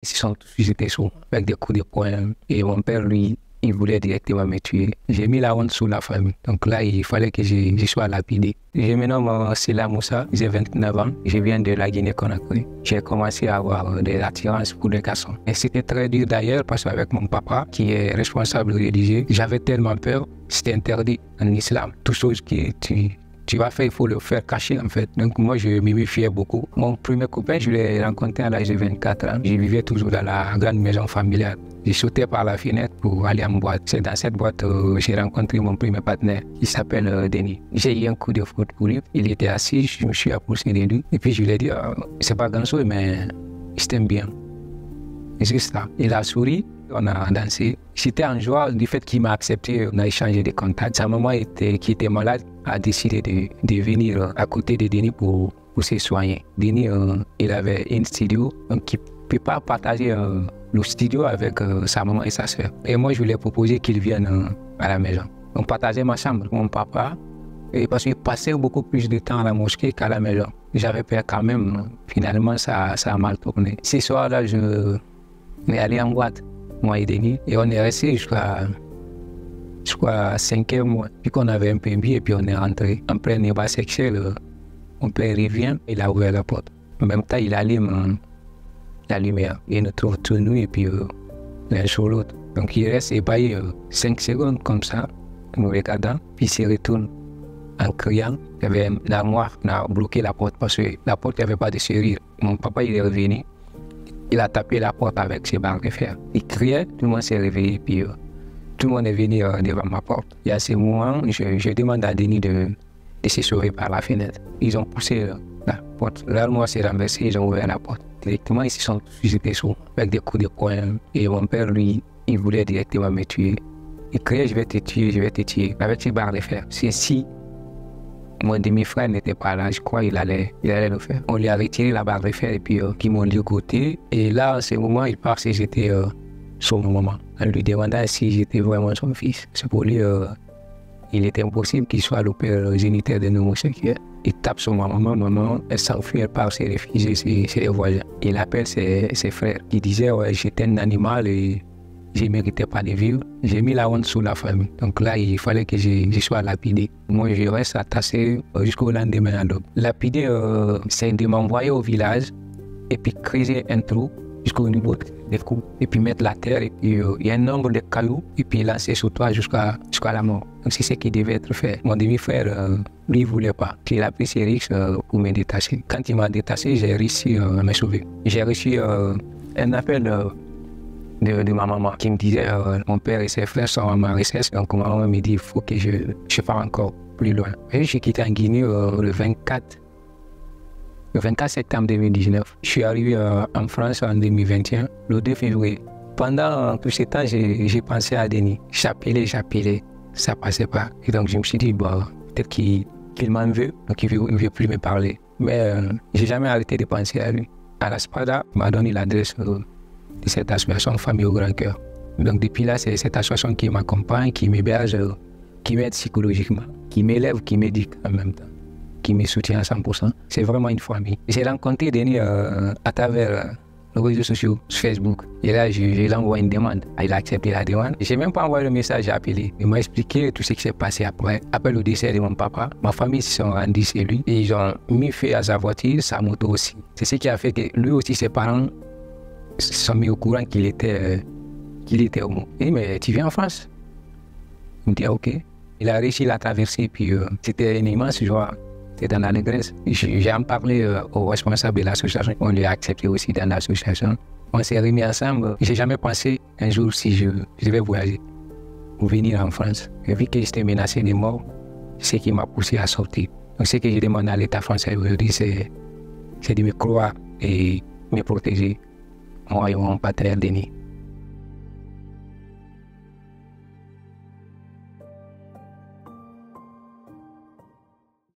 Ils se sont tous jetés sur moi avec des coups de poing. Et mon père, lui, il voulait directement me tuer. J'ai mis la honte sur la famille. Donc là, il fallait que je sois lapidé. Je me nomme Sela Moussa, j'ai 29 ans. Je viens de la Guinée-Conakry. J'ai commencé à avoir des attirances pour les garçons. Et c'était très dur d'ailleurs parce qu'avec mon papa, qui est responsable religieux, j'avais tellement peur. C'était interdit en islam. Toute chose que tu vas faire, il faut le faire cacher en fait. Donc moi, je me méfiais beaucoup. Mon premier copain, je l'ai rencontré à l'âge de 24 ans. Je vivais toujours dans la grande maison familiale. Je sautais par la fenêtre pour aller en boîte. C'est dans cette boîte que j'ai rencontré mon premier partenaire qui s'appelle Denis. J'ai eu un coup de foot pour lui. Il était assis, je me suis approché de lui. Et puis je lui ai dit, c'est pas grand chose, mais je t'aime bien. Et c'est ça. Il a souri, on a dansé. J'étais en joie du fait qu'il m'a accepté, on a échangé des contacts. Sa maman qui était malade a décidé de venir à côté de Denis pour se soigner. Denis, il avait un studio, donc il ne peut pas partager le studio avec sa maman et sa soeur. Et moi, je lui ai proposé qu'il vienne à la maison. On partageait ma chambre, mon papa, et parce qu'il passait beaucoup plus de temps à la mosquée qu'à la maison. J'avais peur quand même. Finalement, ça a mal tourné. Ce soir-là, on est allé en boîte, moi et Denis, et on est resté jusqu'à 5 mois. Puis qu'on avait un peu bu et puis on est rentré. En plein débat sexuel, mon père revient, il a ouvert la porte. En même temps, il allume la lumière. Il nous trouve tous nous et puis l'un sur l'autre. Donc il reste ébahi 5 secondes comme ça, nous regardant, puis il se retourne en criant. Il y avait l'armoire, on a bloqué la porte parce que la porte n'avait pas de serrure. Mon papa, il est revenu. Il a tapé la porte avec ses barres de fer. Il criait, tout le monde s'est réveillé, puis tout le monde est venu devant ma porte. Il y a ces moments, je demande à Denis de se sauver par la fenêtre. Ils ont poussé la porte. L'armoire s'est renversée, ils ont ouvert la porte. Directement, ils se sont jetés sur moi avec des coups de poing. Et mon père, lui, il voulait directement me tuer. Il criait, je vais te tuer, je vais te tuer, avec ses barres de fer. C'est si mon demi-frère n'était pas là, je crois qu'il allait le faire. On lui a retiré la barre de fer et puis ils m'ont ligoté. Et là, en ce moment, il part si j'étais sur mon maman. En lui demandant si j'étais vraiment son fils. C'est pour lui, il était impossible qu'il soit le père géniteur de l'homosexuel. Il tape sur ma maman, elle s'enfuit, elle part se réfugier chez les voisins. Il appelle ses frères. Il disait, ouais, j'étais un animal et je ne méritais pas de vivre. J'ai mis la honte sur la famille. Donc là, il fallait que je sois lapidé. Moi, je reste attaché jusqu'au lendemain à l'aube. Lapidé, c'est de m'envoyer au village et puis creuser un trou jusqu'au niveau des coups. Et puis mettre la terre et puis il y a un nombre de cailloux et puis lancer sur toi jusqu'à la mort. Donc c'est ce qui devait être fait. Mon demi-frère, lui, il ne voulait pas. Il a pris ses risques pour me détacher. Quand il m'a détaché, j'ai réussi à me sauver. J'ai reçu un appel de ma maman qui me disait mon père et ses frères sont en recherche. Donc ma maman me dit il faut que je parte encore plus loin. Et j'ai quitté en Guinée le 24 septembre 2019. Je suis arrivé en France en 2021, le 2 février. Pendant tout ce temps, j'ai pensé à Denis. J'appelais, ça passait pas. Et donc je me suis dit bon, peut-être qu'il m'en veut, donc il ne veut plus me parler. Mais j'ai jamais arrêté de penser à lui. À la SPADA, il m'a donné l'adresse de cette association Famille au Grand Cœur. Donc depuis là, c'est cette association qui m'accompagne, qui m'héberge, qui m'aide psychologiquement, qui m'élève, qui m'éduque en même temps, qui me soutient à 100%. C'est vraiment une famille. J'ai rencontré Denis à travers les réseaux sociaux, sur Facebook. Et là, je lui envoie une demande. Il a accepté la demande. Je n'ai même pas envoyé le message, j'ai appelé. Il m'a expliqué tout ce qui s'est passé après. Après le décès de mon papa, ma famille se sont rendus chez lui et ils ont mis feu à sa voiture, sa moto aussi. C'est ce qui a fait que lui aussi, ses parents se sont mis au courant qu'il était homo. Il dit, mais tu viens en France? Il me dit, ok. Il a réussi à la traverser, puis c'était une immense joie. C'était dans l'allégresse. J'ai en parlé au responsable de l'association. On lui a accepté aussi dans l'association. On s'est remis ensemble. J'ai jamais pensé un jour si je vais voyager ou venir en France. Et vu que j'étais menacé de mort, c'est ce qui m'a poussé à sortir. Donc ce que je demande à l'État français aujourd'hui, c'est de me croire et me protéger. Moi et mon partenaire Denis.